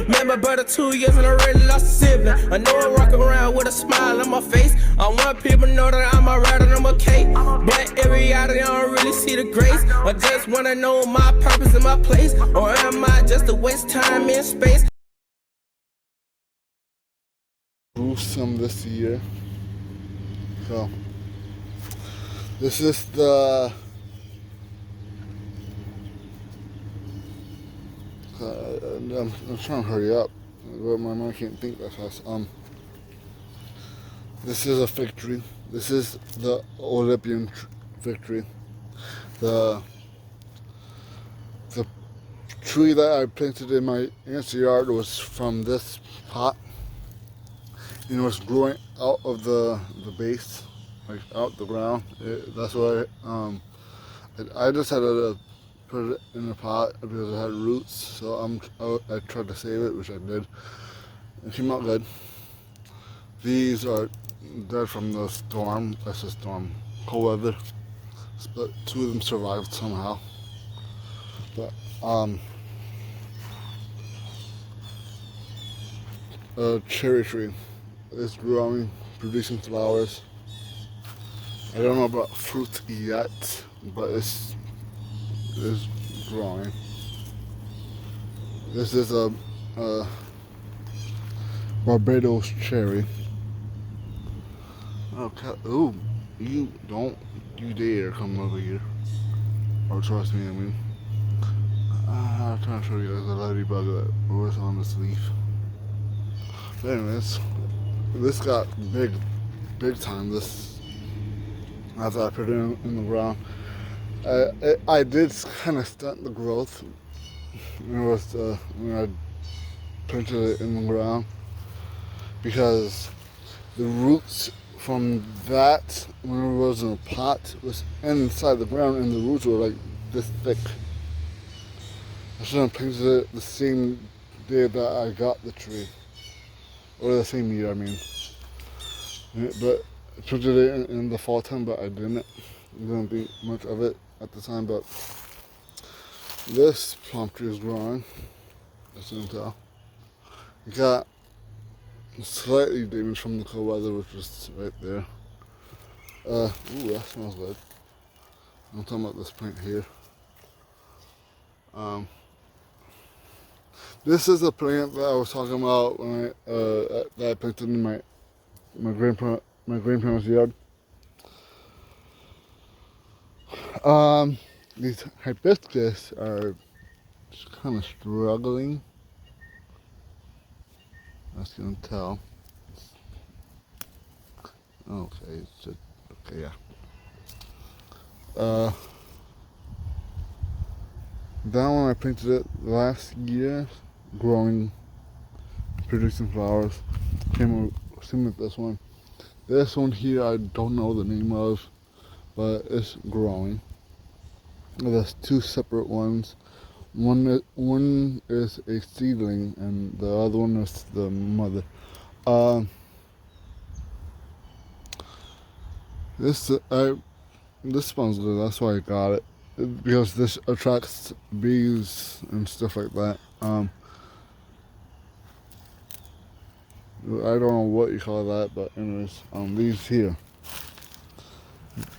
Met my brother 2 years and I already lost a sibling. I know I walk around with a smile on my face. I want people to know that I'm alright and I'm okay. But in reality, I don't really see the grace. I just wanna know my purpose and my place. Or am I just a waste time in space? Grew some this year. So this is the I'm trying to hurry up, but my mind can't think that fast. This is a fig tree. This is the Olympian fig tree. The tree that I planted in my aunt's yard was from this pot, and it was growing out of the base, like out the ground. That's why I decided to put it in a pot because it had roots. So I tried to save it, which I did. It came out good. These are dead from the storm. That's a storm, cold weather. But 2 of them survived somehow. But a cherry tree is growing, producing flowers. I don't know about fruit yet, but it's growing. This is a Barbados cherry. Okay. Ooh, you don't you dare come over here. Or trust me, I mean. I'm trying to show you guys a ladybug that was on this leaf. But anyways, this got big time. This after I put it in the ground. I did kind of stunt the growth. It was when I planted it in the ground because the roots from that, when it was in a pot, was inside the ground, and the roots were like this thick. I should have planted it the same day that I got the tree, or the same year, I mean. But I planted it in the fall time, but I didn't think much of it at the time. But this plum tree is growing, as you can tell. It got slightly damaged from the cold weather, which was right there. Ooh, that smells good. I'm talking about this plant here. This is a plant that I was talking about when that I planted in my grandparents' yard. These hibiscus are just kind of struggling, as you can tell. Okay, okay, yeah. That one I planted it last year, growing, producing flowers. Same with this one. This one here I don't know the name of, but it's growing. There's 2 separate ones. One is a seedling, and the other one is the mother. This smells good. That's why I got it, because this attracts bees and stuff like that. I don't know what you call that, but anyways, these here.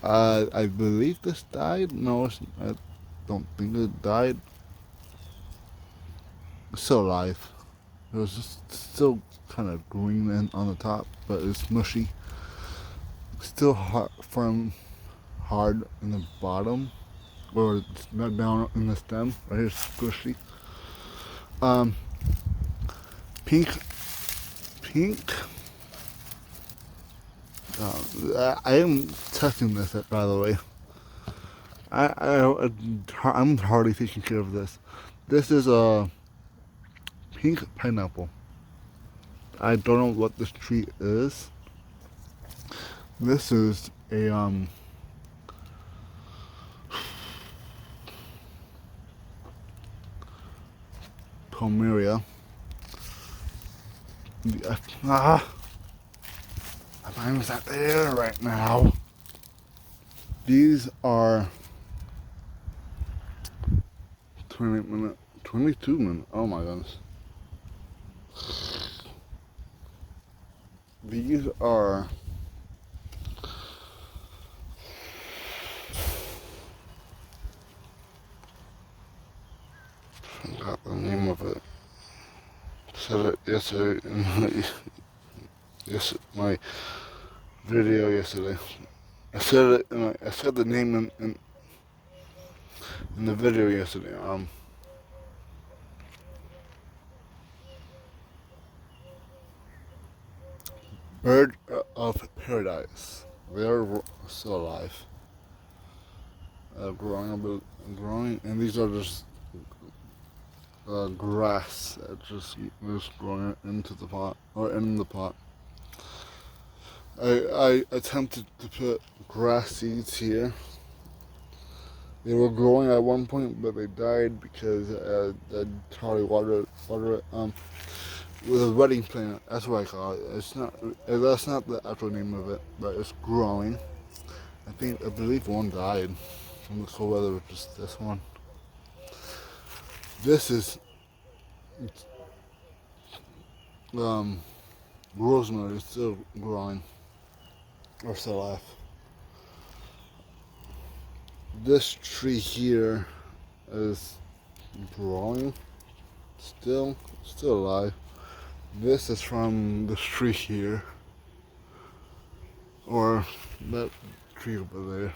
I believe this died. No, I don't think it died. It's still alive. It was just still kind of green and on the top, but it's mushy. Still hard in the bottom, or it's not down in the stem. Right here, squishy. Pink. I am testing this, by the way. I'm hardly taking care of this. This is a pink pineapple. I don't know what this tree is. This is a Pomeria. My mind's not there right now. These are 22 minutes. Oh my goodness. these are I forgot the name of it. Said it yesterday in my video yesterday. I said it. I said the name in the video yesterday. Bird of paradise. They are still alive. Growing, and these are just grass that just growing into the pot or in the pot. I attempted to put grass seeds here. They were growing at one point, but they died because I hardly watered it with a wedding plant. That's what I call it. It's not. That's not the actual name of it, but it's growing. I believe one died from the cold weather, which is this one. This is rosemary is still growing or still alive. This tree here is growing, still alive. This is from this tree here, or that tree over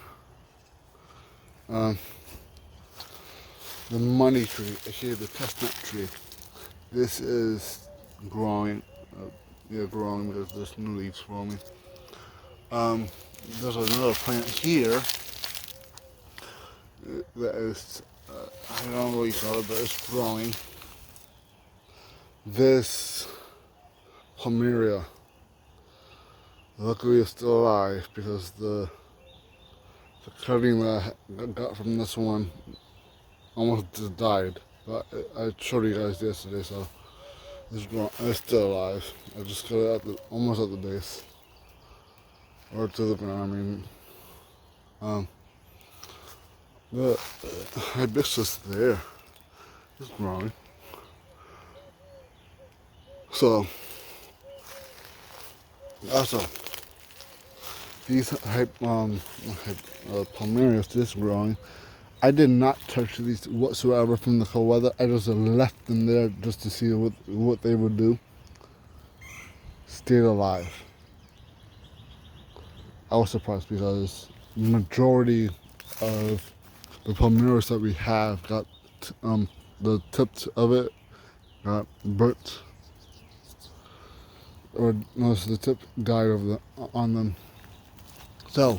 there. The money tree, actually the chestnut tree. This is growing. Growing because there's new leaves forming. There's another plant here that is, I don't know what you call it, but it's growing. This Pomeria, luckily it's still alive because the cutting that I got from this one almost just died. But I showed you guys yesterday, so it's still alive. I just cut it almost at the base. Or to the ground, the hibiscus there is growing. So, also, these palmerias just growing. I did not touch these whatsoever from the cold weather. I just left them there just to see what they would do. Stayed alive. I was surprised because the majority of the palmeras that we have got the tips of it got burnt, or most of the tip died on them. So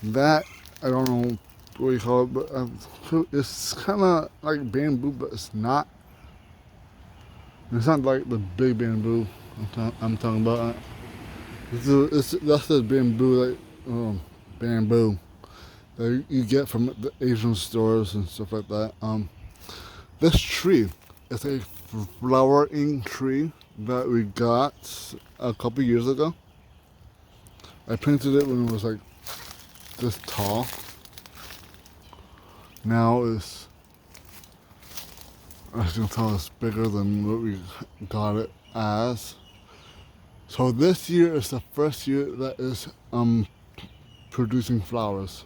that, I don't know what you call it, but it's kind of like bamboo, but it's not. It's not like the big bamboo I'm talking about. That's the bamboo, bamboo that you get from the Asian stores and stuff like that. This tree is a flowering tree that we got a couple years ago. I planted it when it was like this tall. Now it's, as you can tell, it's bigger than what we got it as. So this year is the first year that is producing flowers.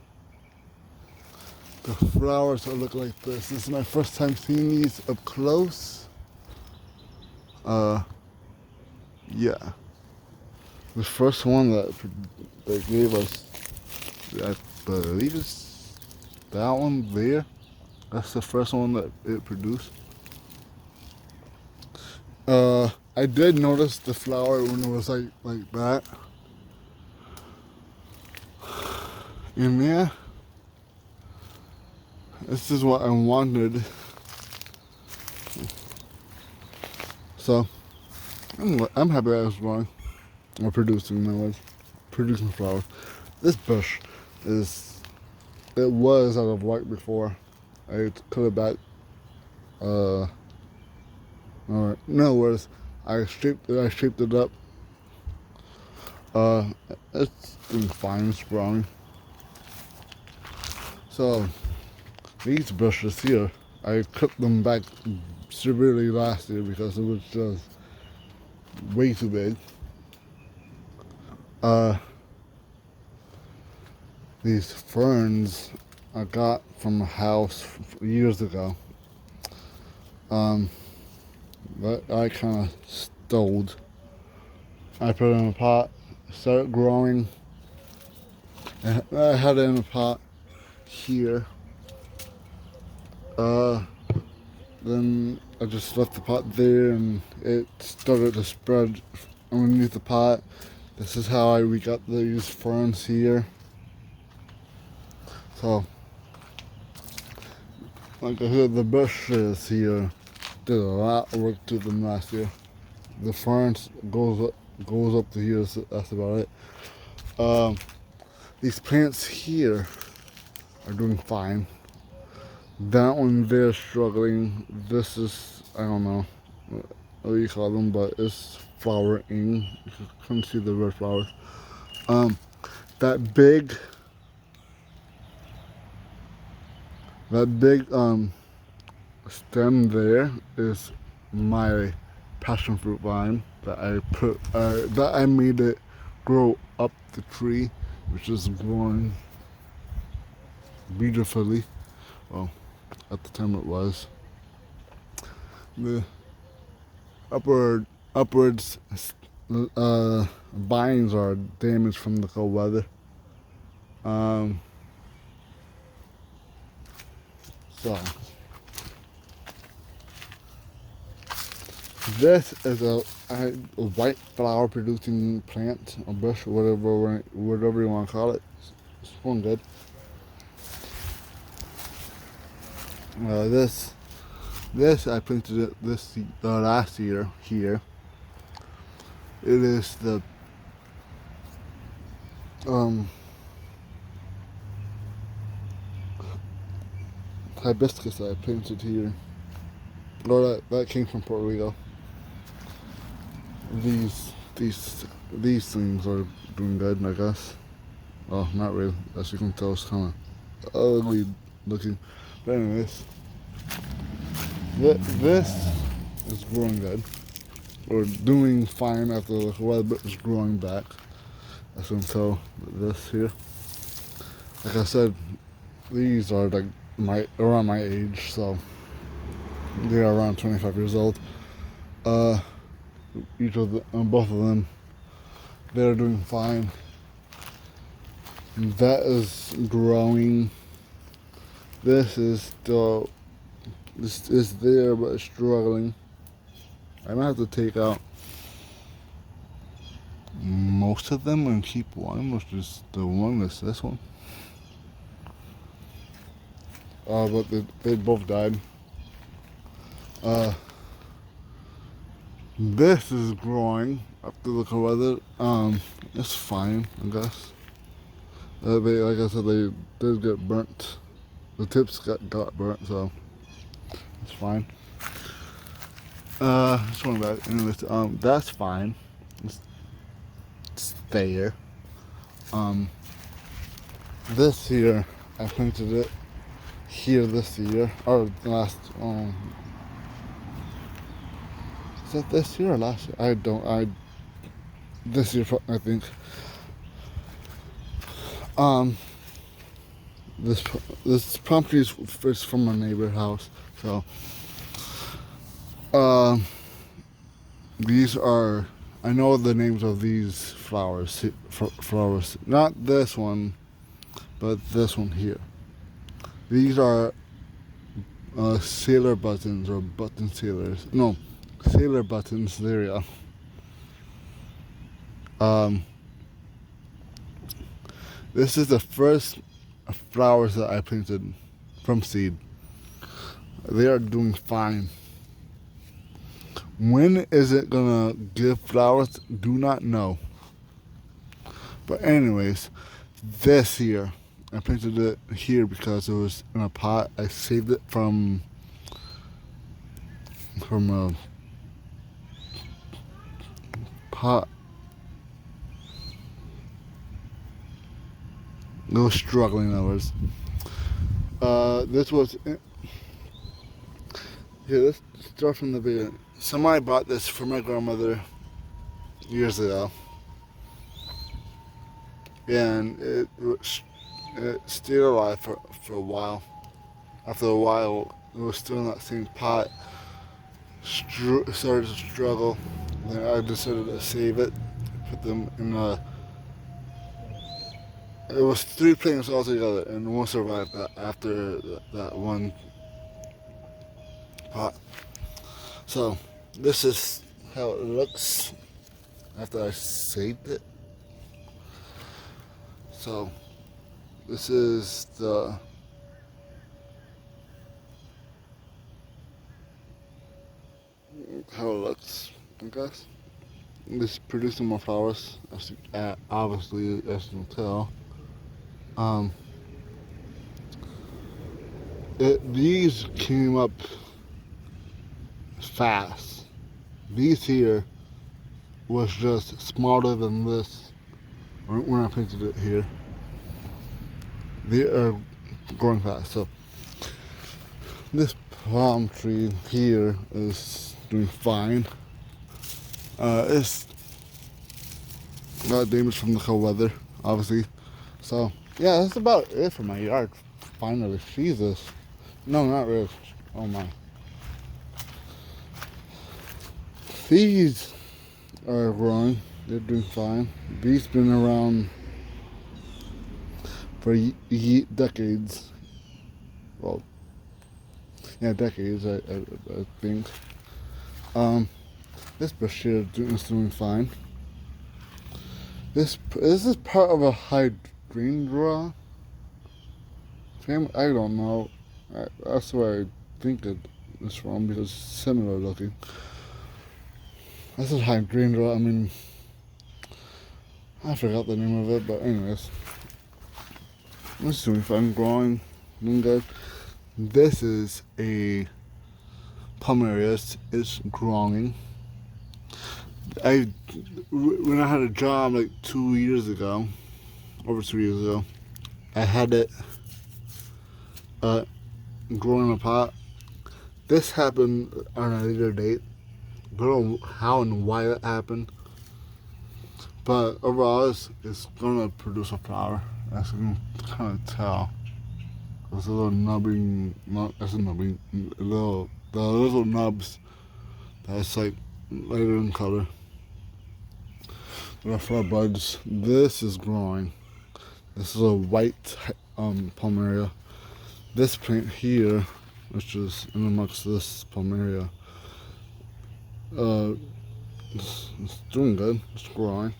The flowers look like this. This is my first time seeing these up close. Yeah. The first one that they gave us, I believe it's that one there. That's the first one that it produced. I did notice the flower when it was like that. And yeah, this is what I wanted. So I'm happy I was growing or producing flowers. This bush it was out of white before. I cut it back. In other words, I shaped it up. It's doing fine, it's growing. So these bushes here, I cut them back severely last year because it was just way too big. these ferns I got from a house years ago. But I kind of stalled. I put it in a pot, started growing. I had it in a pot here. Then I just left the pot there and it started to spread underneath the pot. This is how we got these ferns here. So, like I said, the bushes here did a lot of work to them last year. The ferns goes up to here, so that's about it. These plants here are doing fine. That one they're struggling. This is, I don't know what you call them, but it's flowering. You can see the red flowers. That big stem there is my passion fruit vine that I made it grow up the tree, which is growing beautifully. Well, at the time it was. The upwards vines are damaged from the cold weather. So this is a white flower producing plant, a bush, whatever you want to call it. It's going good. This I planted it this last year here. It is the hibiscus that I planted here. Or that came from Puerto Rico. These things are doing good, I guess. Well, not really. As you can tell, it's kind of ugly looking. But anyways, this is growing good. Or doing fine after the weather is growing back. As you can tell, this here. Like I said, these are like around my age, so they are around 25 years old. Both of them, they're doing fine. That is growing. This is there, but it's struggling. I might have to take out most of them and keep one, which is the one that's this one. But they both died. This is growing after the cold weather. It's fine, I guess. Like I said, they did get burnt. The tips got burnt, so it's fine. Just going back. Anyways, that's fine. It's there. This year I planted it here this year, or last. Is that this year or last year? This year, I think. This property is from a neighbor house, so these are, I know the names of these flowers. Not this one, but this one here. These are sailor buttons or button sailors. No, sailor buttons. There we go. This is the first flowers that I planted from seed. They are doing fine. When is it gonna give flowers? Do not know. But anyways, this year I planted it here because it was in a pot. I saved it from a pot. No struggling hours. This was. Yeah, let's start from the beginning. Somebody bought this for my grandmother years ago. and it stayed alive for a while. After a while, it was still in that same pot. Started to struggle. Then I decided to save it, put them in a. It was 3 planes altogether, and one survived that after that one pot. So this is how it looks after I saved it. So this is the how it looks, I guess. It's producing more flowers, obviously, as you can tell. These came up fast. These here was just smaller than this when I painted it here. They are growing fast. So this palm tree here is doing fine. It's got damage from the cold weather, obviously. So yeah, that's about it for my yard. Finally, Jesus. No, not really. Oh my. These are growing. They're doing fine. These been around for decades. Well, yeah, decades. I think. This bush here is doing fine. This is part of a hydrangea family. I don't know. That's where I think it's from because it's similar looking. This is hydrangea. I mean, I forgot the name of it, but anyways, it's doing fine, growing, doing good. This is a Pomeranian. It's growing. When I had a job like 2 years ago, over 2 years ago, I had it growing in a pot. This happened on a later date. I don't know how and why that happened, but overall it's gonna produce a flower. As you can kind of tell. There's a little nubbing, the little nubs that's like lighter in color. The flower buds. This is growing. This is a white Pomerania. This plant here, which is in amongst this Pomerania, it's doing good. It's growing.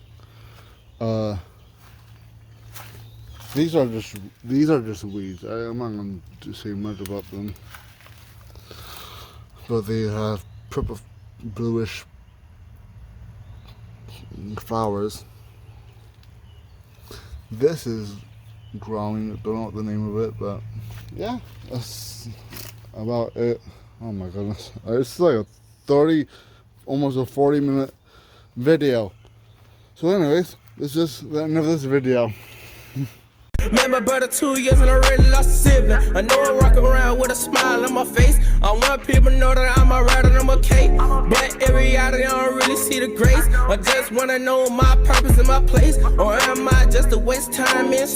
These are just weeds. I'm not going to say much about them, but they have purple, bluish flowers. This is growing. I don't know what the name of it, but yeah, that's about it. Oh my goodness, it's like almost a 40-minute video. So anyways, this is the end of this video. Met my brother 2 years and I already lost a sibling. I know I walk around with a smile on my face. I want people to know that I'm alright and I'm okay. But in reality, I don't really see the grace. I just wanna know my purpose and my place. Or am I just a waste time in